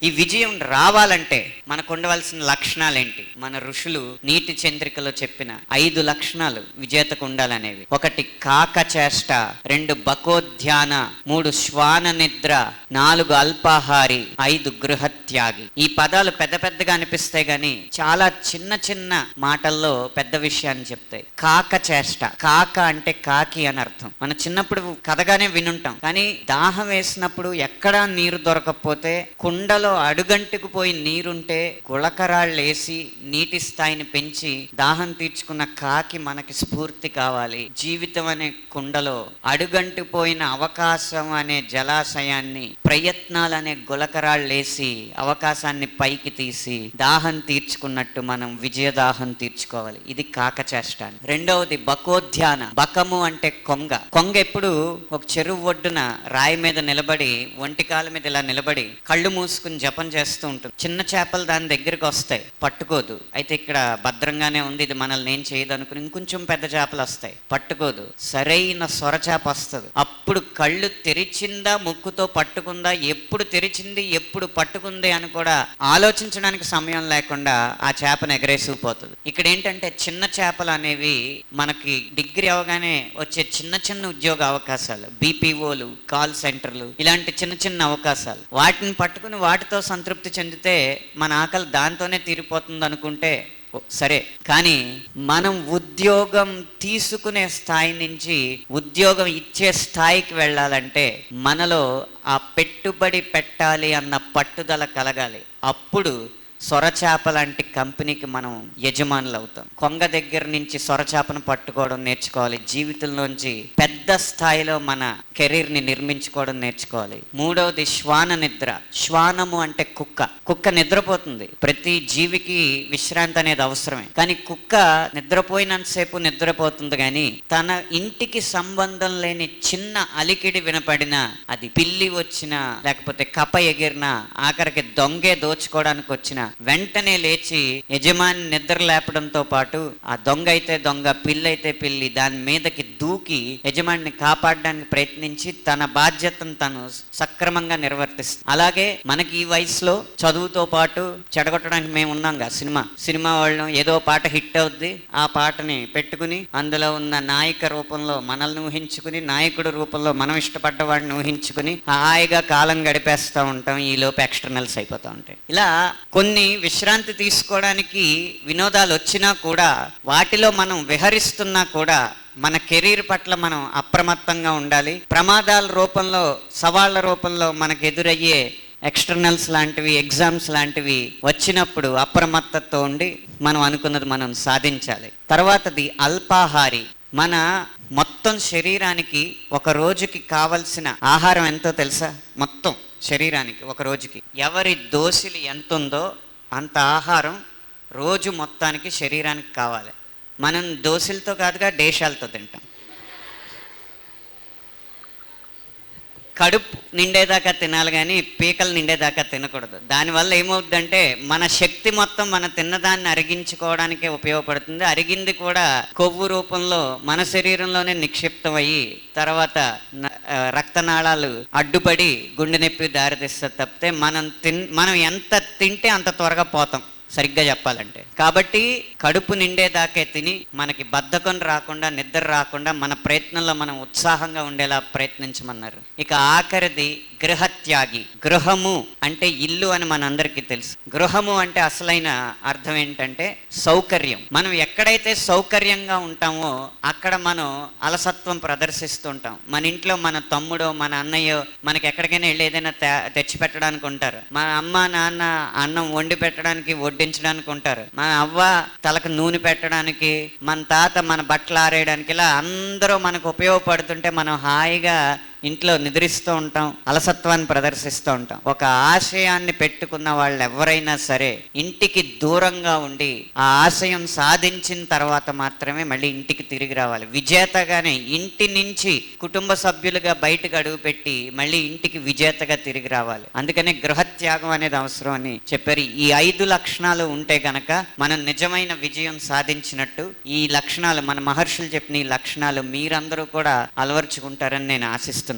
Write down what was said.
ఈ విజయం రావాలంటే మనకు ఉండవలసిన లక్షణాలు ఏంటి? మన ఋషులు నీటి చంద్రికలో చెప్పిన 5 లక్షణాలు విజేతకు ఉండాలనేవి. 1 కాక చేష్ట, 2 బకోధ్యాన, 3 శ్వాన నిద్ర, 4 అల్పాహారి, 5 గృహత్యాగి. ఈ పదాలు పెద్ద పెద్దగా అనిపిస్తాయి గాని చాలా చిన్న చిన్న మాటల్లో పెద్ద విషయాన్ని చెప్తాయి. కాక చేష్ట, కాక అంటే కాకి అని అర్థం. మన చిన్నప్పుడు కథగానే వినుంటాం, కానీ దాహం వేసినప్పుడు ఎక్కడా నీరు దొరకకపోతే కుండలో అడుగంటుకు పోయి నీరుంటే గుళకరాళ్ళు వేసి నీటి స్థాయిని పెంచి దాహం తీర్చుకున్న కాకి మనకి స్ఫూర్తి కావాలి. జీవితం అనే కుండలో అడుగంటిపోయిన అవకాశం అనే జలాశయాన్ని ప్రయత్నాలు అనే గుళకరాళ్ళు వేసి అవకాశాన్ని పైకి తీసి దాహం తీర్చుకున్నట్టు మనం విజయదాహం తీర్చుకోవాలి. ఇది కాకచేష్ట. రెండవది బకోధ్యాన. బకము అంటే కొంగ. కొంగ ఎప్పుడు ఒక చెరువు ఒడ్డున రాయి మీద నిలబడి ఒంటికాల మీద ఇలా నిలబడి కళ్ళు మూసుకుని జపం చేస్తూ ఉంటుంది. చిన్న చేపలు దాని దగ్గరికి వస్తాయి, పట్టుకోదు. అయితే ఇక్కడ భద్రంగానే ఉంది, ఇది మనల్ని ఏం చేయదు అనుకుని ఇంకొంచెం పెద్ద చేపలు వస్తాయి, పట్టుకోదు. సరైన సొరచేప వస్తుంది. అప్పుడు కళ్ళు తెరిచిందా ముక్కుతో పట్టుకుందా, ఎప్పుడు తెరిచింది ఎప్పుడు పట్టుకుంది అని కూడా ఆలోచించడానికి సమయం లేకుండా ఆ చేపను ఎగరేసుకుపోతుంది. ఇక్కడ ఏంటంటే చిన్న చేపలు అనేవి మనకి డిగ్రీ అవగానే వచ్చే చిన్న చిన్న ఉద్యోగ అవకాశాలు, బీపీఓలు, కాల్ సెంటర్లు, ఇలాంటి చిన్న చిన్న అవకాశాలు. వాటిని పట్టుకుని వాటితో సంతృప్తి చెందితే మన ఆకలి దాంతోనే తీరిపోతుంది అనుకుంటే సరే. కానీ మనం ఉద్యోగం తీసుకునే స్థాయి నుంచి ఉద్యోగం ఇచ్చే స్థాయికి వెళ్ళాలంటే మనలో ఆ పెట్టుబడి పెట్టాలి అన్న పట్టుదల కలగాలి. అప్పుడు సొరచేప లాంటి కంపెనీకి మనం యజమానులు అవుతాం. కొంగ దగ్గర నుంచి సొరచేపను పట్టుకోవడం నేర్చుకోవాలి. జీవితంలోంచి పెద్ద స్థాయిలో మన కెరీర్ని నిర్మించుకోవడం నేర్చుకోవాలి. మూడవది శ్వాన నిద్ర. శ్వానము అంటే కుక్క. కుక్క నిద్రపోతుంది. ప్రతి జీవికి విశ్రాంతి అనేది అవసరమే. కానీ కుక్క నిద్రపోయినంతసేపు నిద్రపోతుంది, కానీ తన ఇంటికి సంబంధం లేని చిన్న అలికిడి వినపడినా, అది పిల్లి వచ్చినా లేకపోతే కప ఎగిరినా, ఆఖరికి దొంగే దోచుకోవడానికి వచ్చిన వెంటనే లేచి యజమాని నిద్ర లేపడంతో పాటు ఆ దొంగ అయితే దొంగ, పిల్లి అయితే పిల్లి, దాని మీదకి దూకి యజమానిని కాపాడడానికి ప్రయత్నించి తన బాధ్యతను తను సక్రమంగా నిర్వర్తిస్తుంది. అలాగే మనకి ఈ వయసులో చదువుతో పాటు చెడగొట్టడానికి మేము ఉన్నాంగా. సినిమా వాళ్ళు ఏదో పాట హిట్ అవుద్ది, ఆ పాటని పెట్టుకుని అందులో ఉన్న నాయిక రూపంలో మనల్ని ఊహించుకుని, నాయకుడు రూపంలో మనం ఇష్టపడ్డ వాడిని ఊహించుకుని హాయిగా కాలం గడిపేస్తూ ఉంటాం. ఈ లోపు ఎక్స్టర్నల్స్ అయిపోతూ ఉంటాయి. ఇలా కొన్ని విశ్రాంతి తీసుకోవడానికి వినోదాలు వచ్చినా కూడా, వాటిలో మనం విహరిస్తున్నా కూడా మన కెరీర్ పట్ల మనం అప్రమత్తంగా ఉండాలి. ప్రమాదాల రూపంలో, సవాళ్ల రూపంలో మనకు ఎదురయ్యే ఎక్స్టర్నల్స్ లాంటివి, ఎగ్జామ్స్ లాంటివి వచ్చినప్పుడు అప్రమత్తతో ఉండి మనం అనుకున్నది మనం సాధించాలి. తర్వాతది అల్పాహారి. మన మొత్తం శరీరానికి ఒక రోజుకి కావలసిన ఆహారం ఎంతో తెలుసా? మొత్తం శరీరానికి ఒక రోజుకి ఎవరి దోసిలి ఎంత ఉందో అంత ఆహారం రోజు మొత్తానికి శరీరానికి కావాలి. మనం దోశలతో కాదుగా దేశాలతో తింటాం. కడుపు నిండేదాకా తినాలి కానీ పీకలు నిండేదాకా తినకూడదు. దానివల్ల ఏమవుతుందంటే మన శక్తి మొత్తం మన తిన్నదాన్ని అరిగించుకోవడానికే ఉపయోగపడుతుంది. అరిగింది కూడా కొవ్వు రూపంలో మన శరీరంలోనే నిక్షిప్తమయ్యి తర్వాత రక్తనాళాలు అడ్డుపడి గుండె నొప్పి దారితీస్తుంది తప్పితే మనం ఎంత తింటే అంత త్వరగా పోతాం, సరిగ్గా చెప్పాలంటే. కాబట్టి కడుపు నిండేదాకే తిని మనకి బద్ధకం రాకుండా, నిద్ర రాకుండా మన ప్రయత్నంలో మనం ఉత్సాహంగా ఉండేలా ప్రయత్నించమన్నారు. ఇక ఆఖరిది గృహత్యాగి. గృహము అంటే ఇల్లు అని మనందరికీ తెలుసు. గృహము అంటే అసలైన అర్థం ఏంటంటే సౌకర్యం. మనం ఎక్కడైతే సౌకర్యంగా ఉంటామో అక్కడ మనం అలసత్వం ప్రదర్శిస్తూ ఉంటాం. మన ఇంట్లో మన తమ్ముడో మన అన్నయ్యో మనకి ఎక్కడికైనా వెళ్ళి ఏదైనా తెచ్చి పెట్టడానికి ఉంటారు. మన అమ్మ నాన్న అన్నం వండి పెట్టడానికి, వడ్డించడానికి ఉంటారు. మన అవ్వ తలకు నూనె పెట్టడానికి, మన తాత మన బట్టలు ఆరేయడానికి, ఇలా అందరూ మనకు ఉపయోగపడుతుంటే మనం హాయిగా ఇంట్లో నిద్రిస్తూ ఉంటాం, అలసత్వాన్ని ప్రదర్శిస్తూ ఉంటాం. ఒక ఆశయాన్ని పెట్టుకున్న వాళ్ళు ఎవరైనా సరే ఇంటికి దూరంగా ఉండి ఆ ఆశయం సాధించిన తర్వాత మాత్రమే మళ్ళీ ఇంటికి తిరిగి రావాలి. విజేతగానే ఇంటి నుంచి కుటుంబ సభ్యులుగా బయటకు అడుగుపెట్టి మళ్ళీ ఇంటికి విజేతగా తిరిగి రావాలి. అందుకనే గృహత్యాగం అనేది అవసరం అని చెప్పారు. ఈ 5 లక్షణాలు ఉంటే గనక మనం నిజమైన విజయం సాధించినట్టు. ఈ లక్షణాలు మన మహర్షులు చెప్పిన ఈ లక్షణాలు మీరందరూ కూడా అలవర్చుకుంటారని నేను ఆశిస్తున్నాను.